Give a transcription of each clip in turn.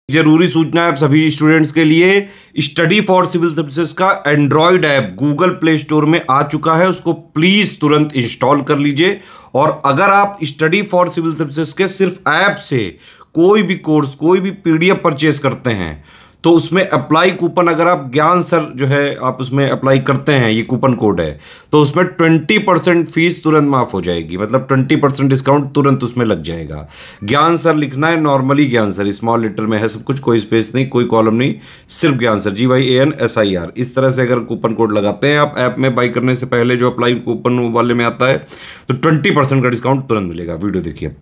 जरूरी सूचना है आप सभी स्टूडेंट्स के लिए, स्टडी फॉर सिविल सर्विसेज का Android app Google play store में आ चुका है, उसको प्लीज तुरंत इंस्टॉल कर लीजिए। और अगर आप स्टडी फॉर सिविल सर्विसेज के सिर्फ ऐप से कोई भी कोर्स, कोई भी पीडीएफ परचेस करते हैं तो उसमें अप्लाई कूपन, अगर आप ज्ञान सर जो है आप उसमें अप्लाई करते हैं, ये कूपन कोड है, तो उसमें 20% फीस तुरंत माफ हो जाएगी, मतलब 20% डिस्काउंट तुरंत उसमें लग जाएगा। ज्ञान सर लिखना है, नॉर्मली ज्ञान सर, स्मॉल लेटर में है सब कुछ, कोई स्पेस नहीं, कोई कॉलम नहीं, सिर्फ ज्ञान सर, GYANSIR। इस तरह से अगर कूपन कोड लगाते हैं आप ऐप में बाई करने से पहले, जो अप्लाई कूपन वाले में आता है, तो 20% का डिस्काउंट तुरंत मिलेगा। वीडियो देखिए।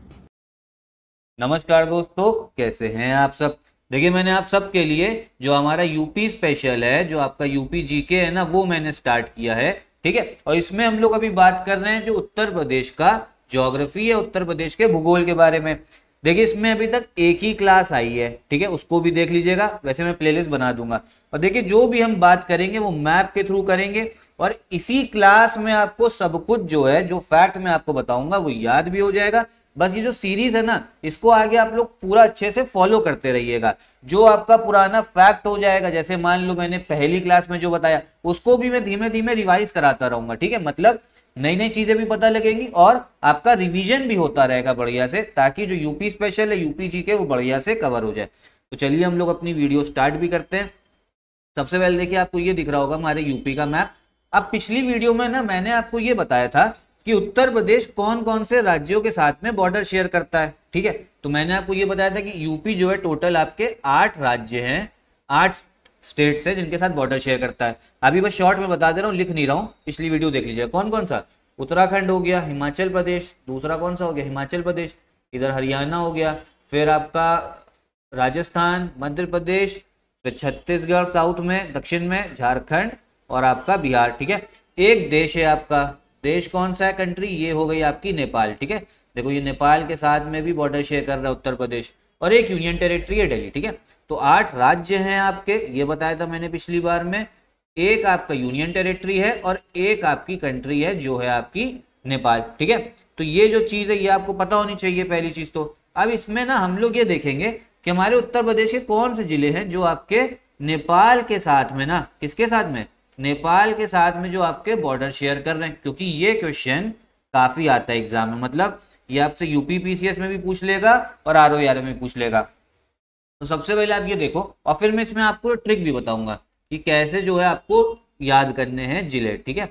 नमस्कार दोस्तों, कैसे हैं आप सब। देखिए, मैंने आप सब के लिए जो हमारा यूपी स्पेशल है, जो आपका यूपी जीके है ना, वो मैंने स्टार्ट किया है। ठीक है, और इसमें हम लोग अभी बात कर रहे हैं जो उत्तर प्रदेश का ज्योग्राफी है, उत्तर प्रदेश के भूगोल के बारे में। देखिए, इसमें अभी तक एक ही क्लास आई है, ठीक है, उसको भी देख लीजिएगा, वैसे मैं प्लेलिस्ट बना दूंगा। और देखिए, जो भी हम बात करेंगे वो मैप के थ्रू करेंगे, और इसी क्लास में आपको सब कुछ जो है, जो फैक्ट मैं आपको बताऊंगा वो याद भी हो जाएगा। बस ये जो सीरीज है ना, इसको आगे आप लोग पूरा अच्छे से फॉलो करते रहिएगा। जो आपका पुराना फैक्ट हो जाएगा, जैसे मान लो मैंने पहली क्लास में जो बताया, उसको भी मैं धीमे धीमे रिवाइज कराता रहूंगा। ठीक है, मतलब नई नई चीजें भी पता लगेंगी और आपका रिवीजन भी होता रहेगा बढ़िया से, ताकि जो यूपी स्पेशल है, यूपी जी के, वो बढ़िया से कवर हो जाए। तो चलिए हम लोग अपनी वीडियो स्टार्ट भी करते हैं। सबसे पहले देखिए, आपको ये दिख रहा होगा हमारे यूपी का मैप। अब पिछली वीडियो में ना मैंने आपको ये बताया था कि उत्तर प्रदेश कौन कौन से राज्यों के साथ में बॉर्डर शेयर करता है। ठीक है, तो मैंने आपको ये बताया था कि यूपी जो है टोटल आपके 8 राज्य हैं, 8 स्टेट्स है जिनके साथ बॉर्डर शेयर करता है। अभी बस शॉर्ट में बता दे रहा हूँ, लिख नहीं रहा हूँ, पिछली वीडियो देख लीजिए। कौन कौन सा? उत्तराखंड हो गया, हिमाचल प्रदेश, दूसरा कौन सा हो गया? हिमाचल प्रदेश, इधर हरियाणा हो गया, फिर आपका राजस्थान, मध्य प्रदेश, फिर छत्तीसगढ़ साउथ में, दक्षिण में झारखंड, और आपका बिहार। ठीक है, एक देश है आपका, देश कौन सा है, कंट्री, ये हो गई आपकी नेपाल। ठीक है, देखो ये नेपाल के साथ में भी बॉर्डर शेयर कर रहा है उत्तर प्रदेश, और एक यूनियन टेरिटरी है दिल्ली। ठीक है, तो 8 राज्य हैं आपके, ये बताया था मैंने पिछली बार में। एक आपका यूनियन टेरिटरी है और एक आपकी कंट्री है जो है आपकी नेपाल। ठीक है, तो ये जो चीज है ये आपको पता होनी चाहिए, पहली चीज तो। अब इसमें ना हम लोग ये देखेंगे कि हमारे उत्तर प्रदेश के कौन से जिले हैं जो आपके नेपाल के साथ में ना, किसके साथ में, नेपाल के साथ में जो आपके बॉर्डर शेयर कर रहे हैं, क्योंकि ये क्वेश्चन काफी आता है एग्जाम में। मतलब ये आपसे यूपी पीसीएस में भी पूछ लेगा और आरओआर में पूछ लेगा। तो सबसे पहले आप ये देखो, और फिर मैं इसमें आपको ट्रिक भी बताऊंगा कि कैसे जो है आपको याद करने हैं जिले। ठीक है,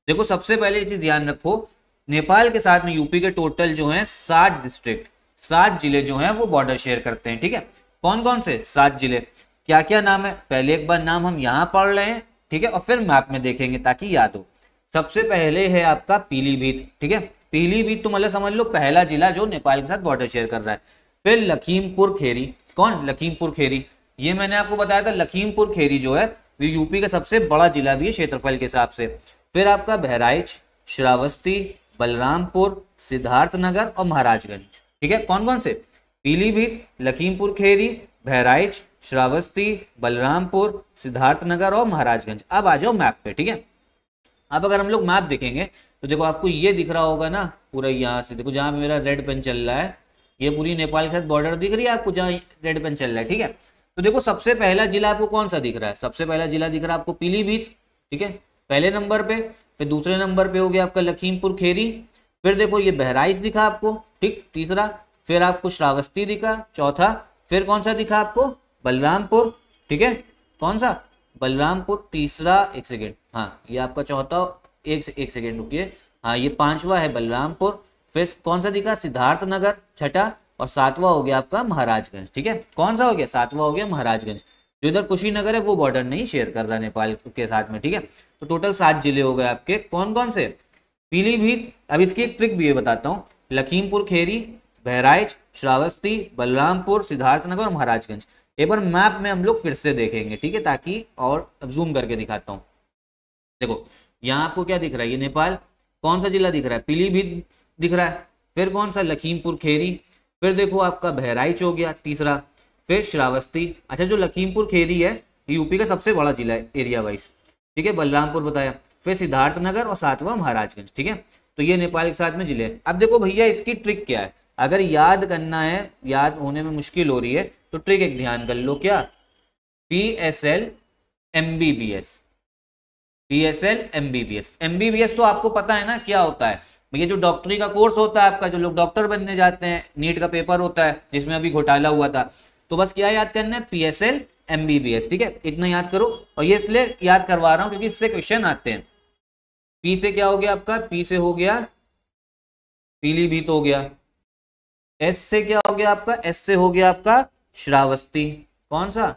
देखो सबसे पहले ये चीज ध्यान रखो, नेपाल के साथ में यूपी के टोटल जो है 7 डिस्ट्रिक्ट, 7 जिले जो है वो बॉर्डर शेयर करते हैं। ठीक है, कौन कौन से 7 जिले, क्या क्या नाम है, पहले एक बार नाम हम यहाँ पढ़ रहे हैं, ठीक है, और फिर मैप में देखेंगे ताकि याद हो। सबसे पहले है आपका पीलीभीत। ठीक है, पीलीभीत तो मतलब समझ लो पहला जिला जो नेपाल के साथ बॉर्डर शेयर कर रहा है। फिर लखीमपुर खेरी, कौन, लखीमपुर खेरी, ये मैंने आपको बताया था, लखीमपुर खेरी जो है वो यूपी का सबसे बड़ा जिला भी है क्षेत्रफल के हिसाब से। फिर आपका बहराइच, श्रावस्ती, बलरामपुर, सिद्धार्थनगर और महाराजगंज। ठीक है, कौन कौन से, पीलीभीत, लखीमपुर खेरी, बहराइच, श्रावस्ती, बलरामपुर, सिद्धार्थनगर और महाराजगंज। अब आ जाओ मैप पे। ठीक है, अब अगर हम लोग मैप देखेंगे तो देखो आपको ये दिख रहा होगा ना, पूरा यहाँ से देखो, जहां मेरा रेड पेन चल रहा है, ये पूरी नेपाल के साथ बॉर्डर दिख रही है आपको, जहां रेड पेन चल रहा है। ठीक है, तो देखो सबसे पहला जिला आपको कौन सा दिख रहा है, सबसे पहला जिला दिख रहा है आपको पीलीभीत। ठीक है, पहले नंबर पे। फिर दूसरे नंबर पे हो गया आपका लखीमपुर खेरी। फिर देखो ये बहराइच दिखा आपको, ठीक, तीसरा। फिर आपको श्रावस्ती दिखा, चौथा। फिर कौन सा दिखा आपको, बलरामपुर। ठीक है, कौन सा, बलरामपुर, तीसरा, एक सेकेंड, हाँ ये आपका चौथा, एक सेकेंड रुकिए, हाँ ये 5वां है बलरामपुर। फिर कौन सा दिखा, सिद्धार्थनगर, छठा, और 7वां हो गया आपका महाराजगंज। ठीक है, कौन सा हो गया, 7वां हो गया महाराजगंज। जो इधर कुशीनगर है वो बॉर्डर नहीं शेयर कर रहा नेपाल के साथ में। ठीक है, तो टोटल 7 जिले हो गए आपके, कौन कौन से, पीलीभीत। अब इसकी एक ट्रिक भी ये बताता हूँ, लखीमपुर खेरी, बहराइच, श्रावस्ती, बलरामपुर, सिद्धार्थनगर और महाराजगंज। एक बार मैप में हम लोग फिर से देखेंगे, ठीक है, ताकि, और अब जूम करके दिखाता हूँ। देखो यहाँ आपको क्या दिख रहा है, ये नेपाल, कौन सा जिला दिख रहा है, पीलीभीत दिख रहा है। फिर कौन सा, लखीमपुर खेरी। फिर देखो आपका बहराइच हो गया तीसरा। फिर श्रावस्ती। अच्छा, जो लखीमपुर खेरी है यूपी का सबसे बड़ा जिला है एरिया वाइज। ठीक है, बलरामपुर बताया। फिर सिद्धार्थनगर और 7वां महाराजगंज। ठीक है, तो ये नेपाल के साथ में जिले। अब देखो भैया इसकी ट्रिक क्या है, अगर याद करना है, याद होने में मुश्किल हो रही है, तो ट्रिक एक ध्यान कर लो, क्या, PSL MBBS, PSL MBBS। MBBS तो आपको पता है ना क्या होता है भैया, जो डॉक्टरी का कोर्स होता है आपका, जो लोग डॉक्टर बनने जाते हैं, नीट का पेपर होता है जिसमें अभी घोटाला हुआ था, तो बस क्या याद करना है, PSL MBBS, ठीक है, इतना याद करो। और ये इसलिए याद करवा रहा हूं क्योंकि इससे क्वेश्चन आते हैं। पी से क्या हो गया आपका, पी से हो गया पीलीभीत हो गया। एस से क्या हो गया आपका, एस से हो गया आपका श्रावस्ती, कौन सा,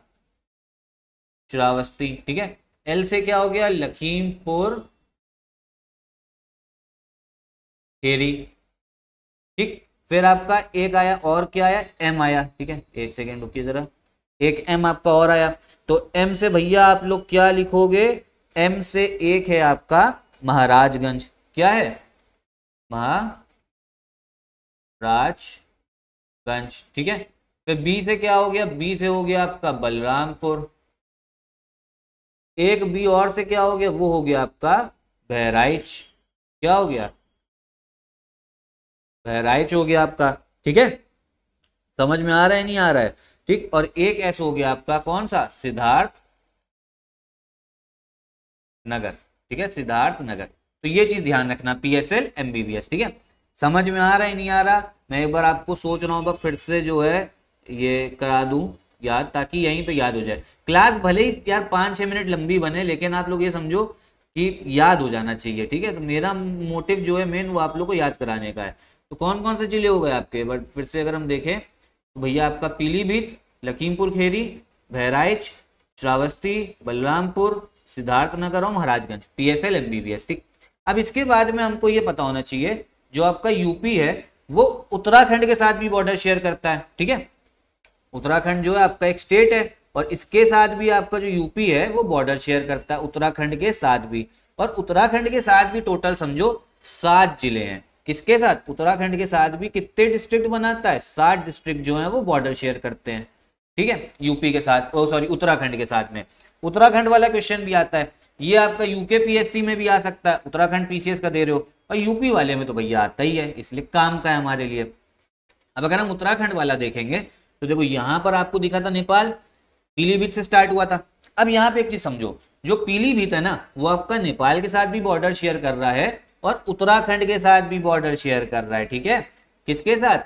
श्रावस्ती, ठीक है। एल से क्या हो गया, लखीमपुर खेरी, ठीक। फिर आपका एक आया और क्या आया, एम आया, ठीक है, एक सेकेंड रुकिए जरा, एक एम आपका और आया। तो एम से भैया आप लोग क्या लिखोगे, एम से एक है आपका महाराजगंज, क्या है, महाराजगंज, ठीक है। फिर बी से क्या हो गया, बी से हो गया आपका बलरामपुर। एक बी और से क्या हो गया, वो हो गया आपका बहराइच, क्या हो गया, बहराइच हो गया आपका, ठीक है। समझ में आ रहा है नहीं आ रहा है, ठीक। और एक ऐसा हो गया आपका कौन सा, सिद्धार्थ नगर, ठीक है, सिद्धार्थ नगर। तो ये चीज ध्यान रखना, PSL MBBS, ठीक है। समझ में आ रहा है नहीं आ रहा, मैं एक बार आपको सोच रहा हूँ फिर से जो है ये करा दूं याद, ताकि यहीं पे याद हो जाए। क्लास भले ही यार 5-6 मिनट लंबी बने, लेकिन आप लोग ये समझो कि याद हो जाना चाहिए, ठीक है। तो मेरा मोटिव जो है मेन वो आप लोग को याद कराने का है। तो कौन कौन से जिले हो गए आपके, बट फिर से अगर हम देखें तो भैया आपका पीलीभीत, लखीमपुर खेरी, बहराइच, श्रावस्ती, बलरामपुर, सिद्धार्थनगर और महाराजगंज, PSL MBBS, ठीक। अब इसके बाद में हमको ये पता होना चाहिए, जो आपका यूपी है वो उत्तराखंड के साथ भी बॉर्डर शेयर करता है, ठीक है। उत्तराखंड जो है आपका एक स्टेट है, और इसके साथ भी आपका जो यूपी है वो बॉर्डर शेयर करता है उत्तराखंड के साथ भी। और उत्तराखंड के साथ भी टोटल समझो 7 जिले हैं। किसके साथ, उत्तराखंड के साथ भी कितने डिस्ट्रिक्ट बनाता है, 7 डिस्ट्रिक्ट जो है वो बॉर्डर शेयर करते हैं, ठीक है, यूपी के साथ, सॉरी उत्तराखंड के साथ में। उत्तराखंड वाला क्वेश्चन भी आता है, ये आपका यूके PSC में भी आ सकता है, उत्तराखंड PCS का दे रहे हो, और यूपी वाले में तो भैया आता ही है, इसलिए काम का है हमारे लिए। अब अगर हम उत्तराखंड वाला देखेंगे तो देखो यहां पर आपको दिखा था नेपाल, पीलीभीत से स्टार्ट हुआ था। अब यहाँ पे एक चीज समझो, जो पीलीभीत है ना वो आपका नेपाल के साथ भी बॉर्डर शेयर कर रहा है और उत्तराखंड के साथ भी बॉर्डर शेयर कर रहा है, ठीक है। किसके साथ,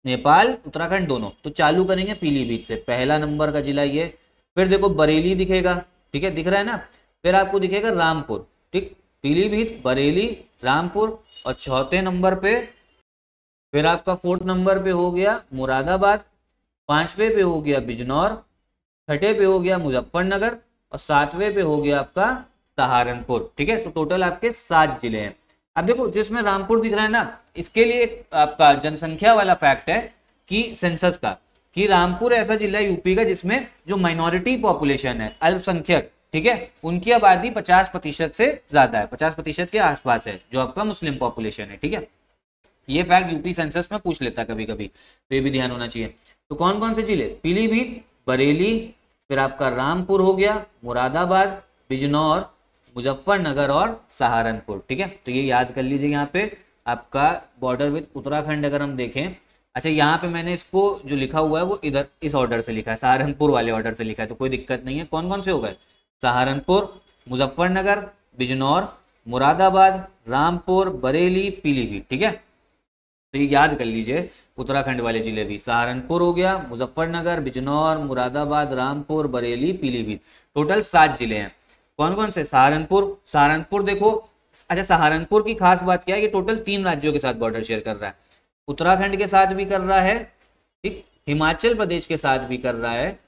नेपाल उत्तराखंड दोनों। तो चालू करेंगे पीलीभीत से, पहला नंबर का जिला ये। फिर देखो बरेली दिखेगा, ठीक है, दिख रहा है ना। फिर आपको दिखेगा रामपुर, ठीक, पीलीभीत, बरेली, रामपुर। और चौथे नंबर पे फिर आपका 4th नंबर पे हो गया मुरादाबाद, 5वें पे हो गया बिजनौर, 6ठे पे हो गया मुजफ्फरनगर, और 7वें पे हो गया आपका सहारनपुर, ठीक है। तो टोटल आपके 7 जिले हैं। अब देखो जिसमें रामपुर दिख रहा है ना, इसके लिए एक आपका जनसंख्या वाला फैक्ट है कि सेंसस का, कि रामपुर ऐसा जिला है यूपी का जिसमें जो माइनॉरिटी पॉपुलेशन है, अल्पसंख्यक, ठीक है, उनकी आबादी 50% से ज्यादा है, 50% के आसपास है, जो आपका मुस्लिम पॉपुलेशन है, ठीक है। ये फैक्ट यूपी सेंसस में पूछ लेता है कभी कभी, तो ये भी ध्यान होना चाहिए। तो कौन कौन से जिले, पीलीभीत, बरेली, फिर आपका रामपुर हो गया, मुरादाबाद, बिजनौर, मुजफ्फरनगर और सहारनपुर, ठीक है। तो ये याद कर लीजिए। यहाँ पे आपका बॉर्डर विद उत्तराखंड अगर हम देखें, अच्छा यहाँ पे मैंने इसको जो लिखा हुआ है वो इधर इस ऑर्डर से लिखा है, सहारनपुर वाले ऑर्डर से लिखा है, तो कोई दिक्कत नहीं है। कौन कौन से हो गए, सहारनपुर, मुजफ्फरनगर, बिजनौर, मुरादाबाद, रामपुर, बरेली, पीलीभीत, ठीक है। तो ये याद कर लीजिए उत्तराखंड वाले जिले भी, सहारनपुर हो गया, मुजफ्फरनगर, बिजनौर, मुरादाबाद, रामपुर, बरेली, पीलीभीत, टोटल 7 जिले हैं। कौन कौन से, सहारनपुर, सहारनपुर देखो, अच्छा सहारनपुर की खास बात क्या है कि टोटल 3 राज्यों के साथ बॉर्डर शेयर कर रहा है, उत्तराखंड के साथ भी कर रहा है, ठीक, हिमाचल प्रदेश के साथ भी कर रहा है,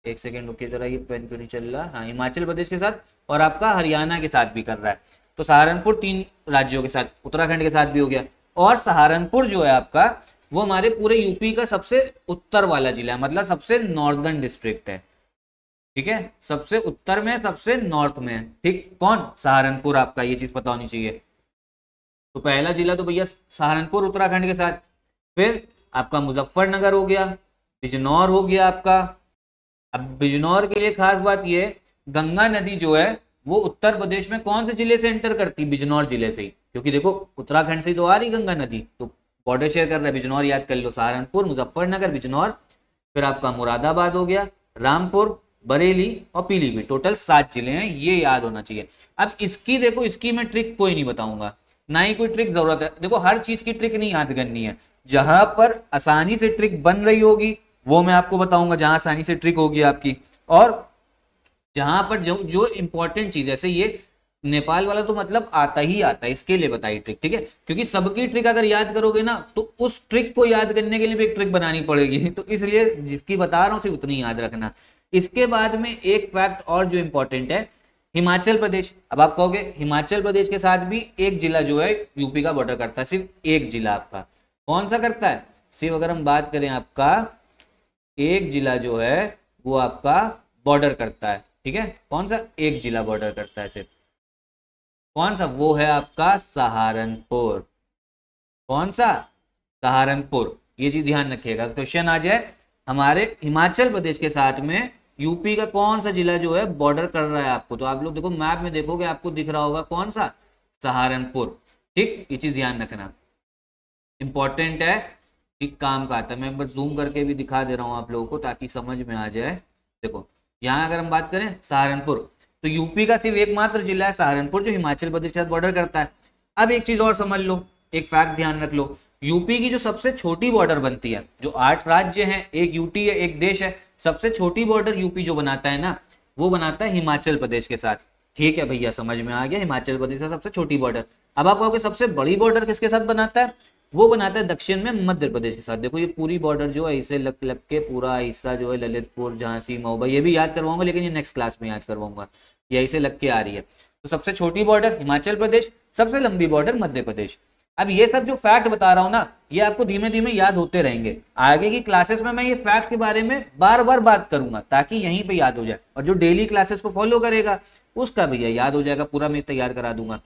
एक सेकेंड रुकिए जरा, ये पेन क्यों नहीं चल रहा, हाँ हिमाचल प्रदेश के साथ, और आपका हरियाणा के साथ भी कर रहा है। तो सहारनपुर 3 राज्यों के साथ, उत्तराखंड के साथ भी हो गया। और सहारनपुर जो है आपका वो हमारे पूरे यूपी का सबसे उत्तर वाला जिला है, मतलब सबसे नॉर्दर्न डिस्ट्रिक्ट है, ठीक है, सबसे उत्तर में, सबसे नॉर्थ में, ठीक। कौन, सहारनपुर आपका, ये चीज पता होनी चाहिए। तो पहला जिला तो भैया सहारनपुर उत्तराखंड के साथ, फिर आपका मुजफ्फरनगर हो गया, बिजनौर हो गया आपका। अब बिजनौर के लिए खास बात ये, गंगा नदी जो है वो उत्तर प्रदेश में कौन से जिले से एंटर करती, बिजनौर जिले से ही, क्योंकि देखो उत्तराखंड से तो आ रही गंगा नदी, तो बॉर्डर शेयर कर रहा है बिजनौर, याद कर लो, सहारनपुर, मुजफ्फरनगर, बिजनौर, फिर आपका मुरादाबाद हो गया, रामपुर, बरेली और पीलीभीत, टोटल 7 जिले हैं, ये याद होना चाहिए। अब इसकी देखो, इसकी मैं ट्रिक कोई नहीं बताऊंगा, ना ही कोई ट्रिक जरूरत है। देखो हर चीज की ट्रिक नहीं याद करनी है, जहां पर आसानी से ट्रिक बन रही होगी वो मैं आपको बताऊंगा, जहां आसानी से ट्रिक होगी आपकी, और जहां पर जो जो इंपॉर्टेंट चीज, जैसे ये नेपाल वाला तो मतलब आता ही आता है, इसके लिए बताई ट्रिक, ठीक है, क्योंकि सबकी ट्रिक अगर याद करोगे ना तो उस ट्रिक को याद करने के लिए भी एक ट्रिक बनानी पड़ेगी, तो इसलिए जिसकी बता रहा हूं सिर्फ उतनी याद रखना। इसके बाद में एक फैक्ट और जो इंपॉर्टेंट है, हिमाचल प्रदेश। अब आप कहोगे हिमाचल प्रदेश के साथ भी एक जिला जो है यूपी का बॉर्डर करता है, सिर्फ एक जिला आपका, कौन सा करता है, सिर्फ अगर हम बात करें आपका एक जिला जो है वो आपका बॉर्डर करता है, ठीक है, कौन सा, एक जिला बॉर्डर करता है सिर्फ, कौन सा, वो है आपका सहारनपुर, कौन सा, सहारनपुर। ये चीज ध्यान रखिएगा, क्वेश्चन आ जाए हमारे हिमाचल प्रदेश के साथ में यूपी का कौन सा जिला जो है बॉर्डर कर रहा है आपको, तो आप लोग देखो मैप में देखोगे आपको दिख रहा होगा कौन सा, सहारनपुर, ठीक, ये चीज ध्यान रखना, इंपॉर्टेंट है, ठीक काम का आता है। मैं बस जूम करके भी दिखा दे रहा हूं आप लोगों को ताकि समझ में आ जाए। देखो यहाँ अगर हम बात करें सहारनपुर, तो यूपी का सिर्फ एकमात्र जिला है सहारनपुर जो हिमाचल प्रदेश के साथ बॉर्डर करता है। अब एक चीज और समझ लो, एक फैक्ट ध्यान रख लो, यूपी की जो सबसे छोटी बॉर्डर बनती है, जो 8 राज्य हैं, एक यूटी है, एक देश है, सबसे छोटी बॉर्डर यूपी जो बनाता है ना, वो बनाता है हिमाचल प्रदेश के साथ, ठीक है भैया, समझ में आ गया, हिमाचल प्रदेश का सबसे छोटी बॉर्डर। अब आप कहोगे सबसे बड़ी बॉर्डर किसके साथ बनाता है, वो बनाता है दक्षिण में मध्य प्रदेश के साथ। देखो ये पूरी बॉर्डर जो है इसे लग लग के पूरा हिस्सा जो है ललितपुर, झांसी, महोबा, ये भी याद करवाऊंगा लेकिन ये नेक्स्ट क्लास में याद करवाऊंगा, ये इसे लग के आ रही है। तो सबसे छोटी बॉर्डर हिमाचल प्रदेश, सबसे लंबी बॉर्डर मध्य प्रदेश। अब ये सब जो फैक्ट बता रहा हूं ना, ये आपको धीमे धीमे याद होते रहेंगे, आगे की क्लासेस में मैं ये फैक्ट के बारे में बार बार बात करूंगा ताकि यहीं पे याद हो जाए, और जो डेली क्लासेस को फॉलो करेगा उसका भैया याद हो जाएगा, पूरा मैं तैयार करा दूंगा।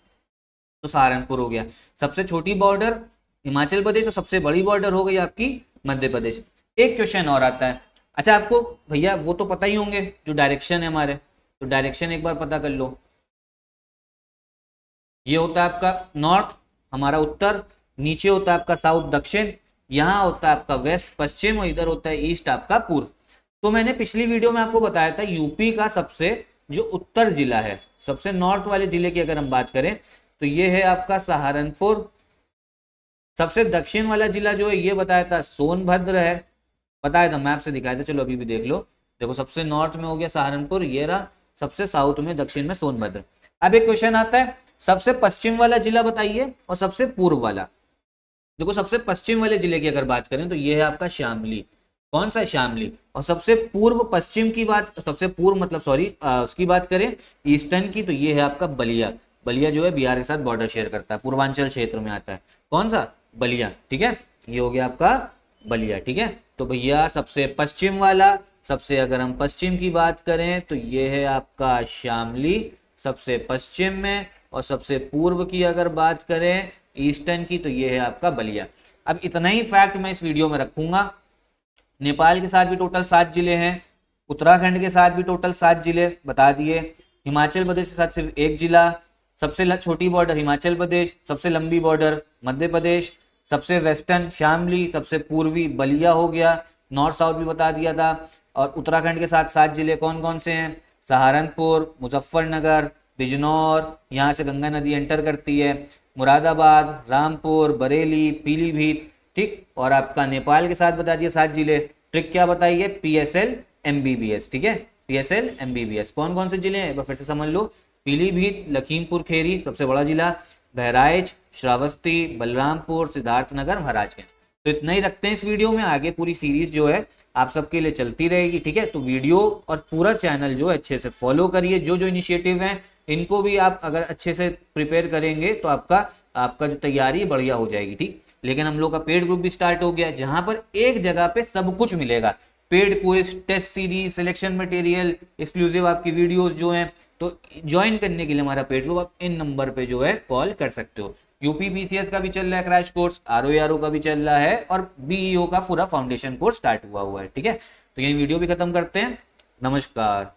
तो सहारनपुर हो गया सबसे छोटी बॉर्डर हिमाचल प्रदेश, और सबसे बड़ी बॉर्डर हो गई आपकी मध्य प्रदेश। एक क्वेश्चन और आता है, अच्छा आपको भैया वो तो पता ही होंगे जो डायरेक्शन है हमारे, तो डायरेक्शन एक बार पता कर लो, ये होता है आपका नॉर्थ, हमारा उत्तर, नीचे होता है आपका साउथ दक्षिण, यहाँ होता है आपका वेस्ट पश्चिम, और इधर होता है ईस्ट आपका पूर्व। तो मैंने पिछली वीडियो में आपको बताया था यूपी का सबसे जो उत्तर जिला है, सबसे नॉर्थ वाले जिले की अगर हम बात करें तो ये है आपका सहारनपुर। सबसे दक्षिण वाला जिला जो है ये बताया था सोनभद्र है, बताया था मैप से दिखाया था, चलो अभी भी देख लो। देखो सबसे नॉर्थ में हो गया सहारनपुर, ये रहा, सबसे साउथ में दक्षिण में सोनभद्र। अब एक क्वेश्चन आता है सबसे पश्चिम वाला जिला बताइए और सबसे पूर्व वाला। देखो सबसे पश्चिम वाले जिले की अगर बात करें तो ये है आपका शामली, कौन सा, शामली। और सबसे पूर्व पश्चिम की बात, सबसे पूर्व मतलब सॉरी उसकी बात करें ईस्टर्न की, तो ये है आपका बलिया। बलिया जो है बिहार के साथ बॉर्डर शेयर करता है, पूर्वांचल क्षेत्र में आता है, कौन सा, बलिया, ठीक है, ये हो गया आपका बलिया, ठीक है। तो भैया सबसे पश्चिम वाला, सबसे अगर हम पश्चिम की बात करें तो ये है आपका शामली सबसे पश्चिम में, और सबसे पूर्व की अगर बात करें ईस्टर्न की तो ये है आपका बलिया। अब इतना ही फैक्ट मैं इस वीडियो में रखूंगा। नेपाल के साथ भी टोटल 7 जिले हैं, उत्तराखंड के साथ भी टोटल 7 जिले बता दिए, हिमाचल प्रदेश के साथ सिर्फ एक जिला, सबसे छोटी बॉर्डर हिमाचल प्रदेश, सबसे लंबी बॉर्डर मध्य प्रदेश, सबसे वेस्टर्न शामली, सबसे पूर्वी बलिया हो गया, नॉर्थ साउथ भी बता दिया था। और उत्तराखंड के साथ 7 जिले कौन कौन से हैं, सहारनपुर, मुजफ्फरनगर, बिजनौर, यहाँ से गंगा नदी एंटर करती है, मुरादाबाद, रामपुर, बरेली, पीलीभीत, ठीक। और आपका नेपाल के साथ बता दिया 7 जिले। ट्रिक क्या बताइए, PSL MBBS, ठीक है, PSL MBBS। कौन कौन से जिले हैं एक बार फिर से समझ लो, पीलीभीत, लखीमपुर खेरी सबसे बड़ा जिला, बहराइच, श्रावस्ती, बलरामपुर, सिद्धार्थनगर, महाराजगंज। तो इतना ही रखते हैं इस वीडियो में, आगे पूरी सीरीज जो है आप सबके लिए चलती रहेगी, ठीक है। तो वीडियो और पूरा चैनल जो है अच्छे से फॉलो करिए, जो जो इनिशिएटिव हैं इनको भी आप अगर अच्छे से प्रिपेयर करेंगे तो आपका जो तैयारी बढ़िया हो जाएगी, ठीक। लेकिन हम लोग का पेड ग्रुप भी स्टार्ट हो गया है, जहां पर एक जगह पे सब कुछ मिलेगा, paid quiz, test series, selection material, exclusive आपकी वीडियोस जो हैं। तो ज्वाइन करने के लिए हमारा पेड ग्रुप आप इन नंबर पे जो है कॉल कर सकते हो। यूपी PCS का भी चल रहा है क्रैश कोर्स, RO का भी चल रहा है, और BEO का पूरा फाउंडेशन कोर्स स्टार्ट हुआ है, ठीक है। तो ये वीडियो भी खत्म करते हैं, नमस्कार।